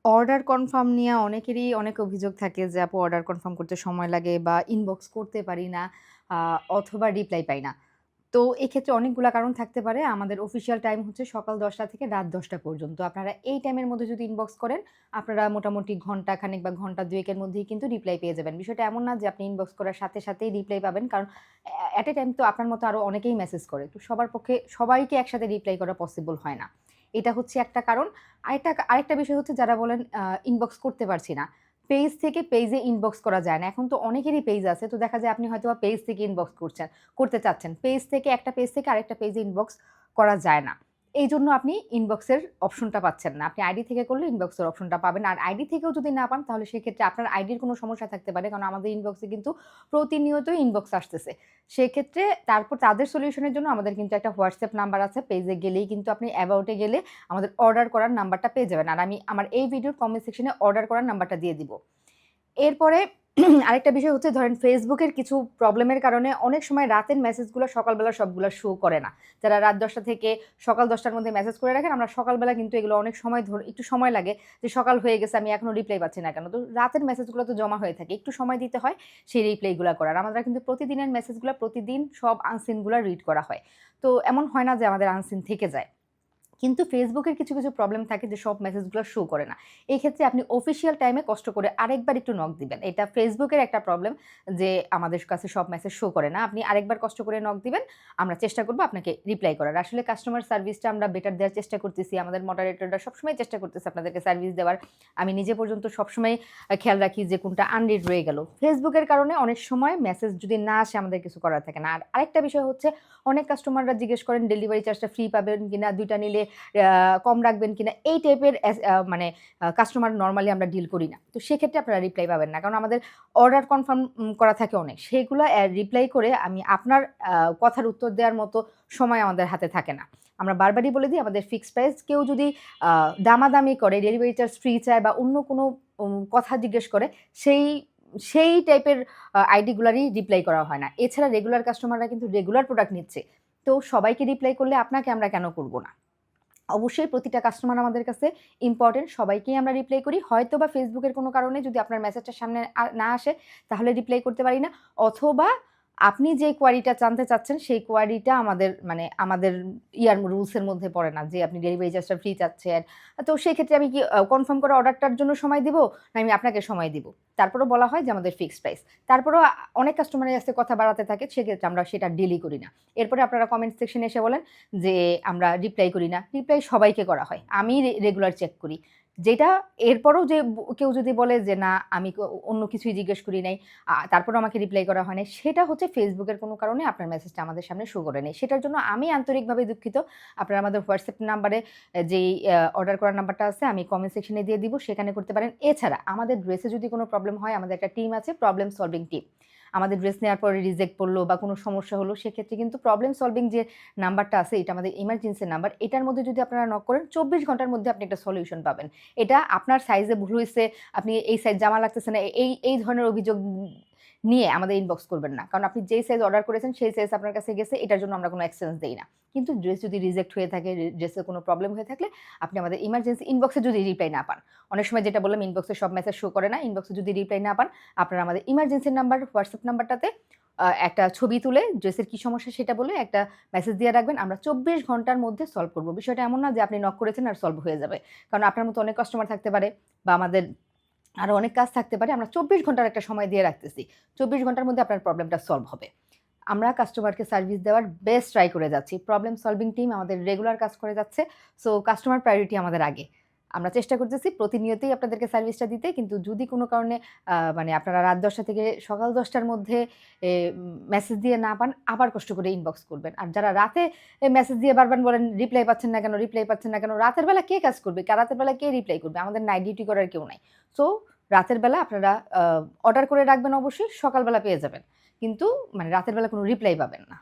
Order confirm নিয়ে অনেকেরই অনেক অভিযোগ থাকে যে, আপু অর্ডার কনফার্ম করতে সময় লাগে বা ইনবক্স করতে পারি না আ অথবা রিপ্লাই পাই না। তো এক্ষেত্রে অনেকগুলা কারণ থাকতে পারে। আমাদের অফিসিয়াল টাইম হচ্ছে সকাল ১০টা থেকে রাত ১০টা পর্যন্ত। আপনারা এই টাইমের মধ্যে যদি ইনবক্স করেন, আপনারা মোটামুটি ঘন্টা খানেক বা ঘন্টা ২ এর মধ্যেই কিন্তু রিপ্লাই পেয়ে যাবেন। বিষয়টা এমন না যে আপনি ইনবক্স করার সাথে সাথেই রিপ্লাই পাবেন। কারণ এট এ টাইম তো আপনার মতো আরো অনেকেই মেসেজ করে। তো সবার পক্ষে সবাইকে একসাথে রিপ্লাই করা পসিবল হয় না। এটা হচ্ছে একটা কারণ। আরেকটা বিষয় হচ্ছে যারা বলেন ইনবক্স করতে পারছি না। পেজ থেকে পেজে ইনবক্স করা যায় না। এখন তো অনেকেরই পেজ আছে। তো দেখা যায় আপনি হয়তোবা পেজ থেকে ইনবক্স করতে চাচ্ছেন। একটা পেজ থেকে আরেকটা পেজে ইনবক্স করা যায় না। এইজন্য আপনি ইনবক্সের অপশনটা পাচ্ছেন না। আপনি আইডি থেকে করলে ইনবক্সের অপশনটা পাবেন। আর আইডি থেকেও যদি না পান তাহলে সেক্ষেত্রে আপনার আইডির কোনো সমস্যা থাকতে পারে। কারণ আমাদের ইনবক্সে কিন্তু প্রতিনিয়তই ইনবক্স আসতেছে। সেক্ষেত্রে তারপর তাদের সলিউশনের জন্য আমাদের কিন্তু একটা WhatsApp নাম্বার আছে। পেজে গেলেই কিন্তু আপনি অ্যাবাউট এ গেলে আমাদের অর্ডার করার নাম্বারটা পেয়ে যাবেন। আর আমি আমার এই ভিডিওর কমেন্ট সেকশনে অর্ডার করার নাম্বারটা দিয়ে দিব। এরপরে আরেকটা বিষয় হচ্ছে ধরেন Facebook এর কিছু প্রবলেমের কারণে অনেক সময় রাতের মেসেজগুলো সকালবেলা সবগুলা শো করে না। যারা রাত ১০টা থেকে সকাল ১০টার মধ্যে মেসেজ করে রাখেন, আমরা সকালবেলা কিন্তু এগুলো অনেক সময় একটু সময় লাগে যে সকাল হয়ে গেছে আমি এখনো রিপ্লাই পাচ্ছি না কেন? তো রাতের মেসেজগুলো তো জমা হয়ে থাকে। একটু সময় দিতে হয় সেই রিপ্লাইগুলা করার। আমরা কিন্তু প্রতিদিনের মেসেজগুলা প্রতিদিন সব আনসিন গুলা রিড করা হয়। তো এমন হয় না যে আমাদের আনসিন থেকে যায়। কিন্তু Facebook এর কিছু প্রবলেম থাকে যে সব মেসেজগুলো শো করে না। এই ক্ষেত্রে আপনি অফিসিয়াল টাইমে কষ্ট করে আরেকবার একটু নক দিবেন। এটা Facebook এর একটা প্রবলেম যে আমাদের কাছে সব মেসেজ শো করে না। আপনি আরেকবার কষ্ট করে নক দিবেন। আমরা চেষ্টা করব আপনাকে রিপ্লাই করার। আসলে কাস্টমার সার্ভিসটা আমরা বেটার দেওয়ার চেষ্টা করতেছি। আমাদের মডারেটররা সবসময় চেষ্টা করতেছে আপনাদেরকে সার্ভিস দেওয়ার। আমি নিজে পর্যন্ত সবসময় খেয়াল রাখি যে কোনটা আনরিড রয়ে গেল। Facebook এর কারণে অনেক সময় মেসেজ যদি না আসে আমাদের কিছু করার থাকে না। আর আরেকটা বিষয় হচ্ছে অনেক কাস্টমাররা জিজ্ঞেস করেন ডেলিভারি চার্জটা ফ্রি পাবেন কিনা, ২ টা নিলে কম রাখবেন কিনা এই টাইপের মানে কাস্টমার নরমালি আমরা ডিল করি না। তো সেক্ষেত্রে আপনারা রিপ্লাই পাবেন না। কারণ আমাদের অর্ডার কনফার্ম করা থাকে অনেক। সেগুলা রিপ্লাই করে আমি আপনার কথার উত্তর দেওয়ার মতো সময় আমাদের হাতে থাকে না। আমরা বারবারই বলে দিই আমাদের ফিক্সড প্রাইস। কেউ যদি আ দামাদামি করে ডেলিভারি চার্জ ফ্রি চায় বা অন্য কোনো কথা জিজ্ঞেস করে সেই সেই টাইপের আইডি গুলারই রিপ্লাই করা হয় না। এছাড়া রেগুলার কাস্টমাররা কিন্তু রেগুলার প্রোডাক্ট নিচ্ছে। তো সবাইকে রিপ্লাই করলে আপনাকে আমরা কেন করব না? অবশ্যই প্রতিটা কাস্টমার আমাদের কাছে ইম্পোর্টেন্ট। সবাইকেই আমরা রিপ্লাই করি। হয়তোবা Facebook এর কোনো কারণে যদি আপনার মেসেজটা সামনে না আসে, তাহলে রিপ্লাই করতে পারি না। অথবা আপনি যে কোয়েরিটা জানতে চাচ্ছেন, সেই কোয়েরিটা আমাদের রুলস এর মধ্যে পড়ে না যে আপনি ডেলিভারি চার্জটা ফ্রি চাচ্ছেন। তো সেক্ষেত্রে আমি কি কনফার্ম করা অর্ডারটার জন্য সময় দিব? না আমি আপনাকে সময় দিব? তারপরেও বলা হয় যে আমাদের ফিক্সড প্রাইস। তারপরেও অনেক কাস্টমারের কাছে কথা বাড়াতে থাকে, সেক্ষেত্রে আমরা সেটা ডিলই করি না। এরপরে আপনারা কমেন্ট সেকশনে এসে বলেন যে আমরা রিপ্লাই করি না। রিপ্লাই সবাইকে করা হয়। আমি রেগুলার চেক করি। যেটা এরপরেও যে কেউ যদি বলে যে না আমি অন্য কিছুই জিজ্ঞেস করি নাই, তারপরেও আমাকে রিপ্লাই করা হয় নাই, সেটা হচ্ছে Facebook এর কোনো কারণে আপনার মেসেজটা আমাদের সামনে শো করে নাই। সেটার জন্য আমি আন্তরিকভাবে দুঃখিত। আপনারা আমাদের WhatsApp নাম্বারে যেই অর্ডার করার নাম্বারটা আছে আমি কমেন্ট সেকশনে দিয়ে দিব, সেখানে করতে পারেন। এছাড়া আমাদের ড্রেসে যদি কোনো প্রবলেম হয় আমাদের একটা টিম আছে প্রবলেম সলভিং টিম। আমাদের ড্রেস নেওয়ার পরে রিজেক্ট পড়লো বা কোনো সমস্যা হলো সেক্ষেত্রে কিন্তু প্রবলেম সলভিং যে নাম্বারটা আছে এটা আমাদের ইমার্জেন্সি নাম্বার। এটার মধ্যে যদি আপনারা নক করেন ২৪ ঘন্টার মধ্যে আপনি একটা সলিউশন পাবেন। এটা আপনার সাইজে ভুল হইছে, আপনি এই সাইজ জামা লাগতেছে না, এই ধরনের অভিযোগ নিয়ে আমাদের ইনবক্স করবেন না। কারণ আপনি যেই সাইজ অর্ডার করেছেন সেই সাইজ আপনার কাছে গেছে, এটার জন্য আমরা কোনো এক্সচেঞ্জ দেই না। কিন্তু ড্রেস যদি রিজেক্ট হয়ে থাকে, ড্রেসের কোনো প্রবলেম হয়ে থাকলে আপনি আমাদের ইমার্জেন্সি ইনবক্সে যদি রিপ্লাই না পান, অনেক সময় যেটা বললাম ইনবক্সে সব মেসেজ শো করে না। ইনবক্সে যদি রিপ্লাই না পান, আপনারা আমাদের ইমার্জেন্সি নাম্বার WhatsApp নাম্বারটাতে একটা ছবি তুলে ড্রেসের কি সমস্যা সেটা বলে একটা মেসেজ দিয়ে রাখবেন। আমরা ২৪ ঘন্টার মধ্যে সলভ করব। বিষয়টা এমন না যে আপনি নক করেছেন আর সলভ হয়ে যাবে। কারণ আপনার মতো অনেক কাস্টমার থাকতে পারে বা আমাদের আরো অনেক কাজ থাকতে পারে। আমরা ২৪ ঘন্টার একটা সময় দিয়ে রাখতেছি। ২৪ ঘন্টার মধ্যে আপনার প্রবলেমটা সলভ হবে। আমরা কাস্টমারকে সার্ভিস দেওয়ার বেস্ট ট্রাই করে যাচ্ছি। প্রবলেম সলভিং টিম আমাদের রেগুলার কাজ করে যাচ্ছে। সো কাস্টমার প্রায়োরিটি আমাদের আগে। আমরা চেষ্টা করতেছি প্রতিনিয়তই আপনাদেরকে সার্ভিসটা দিতে। কিন্তু যদি কোনো কারণে আপনারা রাত ১০টা থেকে সকাল ১০টার মধ্যে মেসেজ দিয়ে না পান, আবার কষ্ট করে ইনবক্স করবেন। আর যারা রাতে মেসেজ দিয়ে বারবার বলেন, "রিপ্লাই পাচ্ছেন না কেন? রিপ্লাই পাচ্ছেন না কেন?" রাতের বেলা কে কাজ করবে? রাতের বেলা কে রিপ্লাই করবে? আমাদের নাইট ডিউটি করার কেউ নাই। সো রাতের বেলা আপনারা অর্ডার করে রাখবেন অবশ্যই, সকালবেলা পেয়ে যাবেন। কিন্তু রাতের বেলা কোনো রিপ্লাই পাবেন না।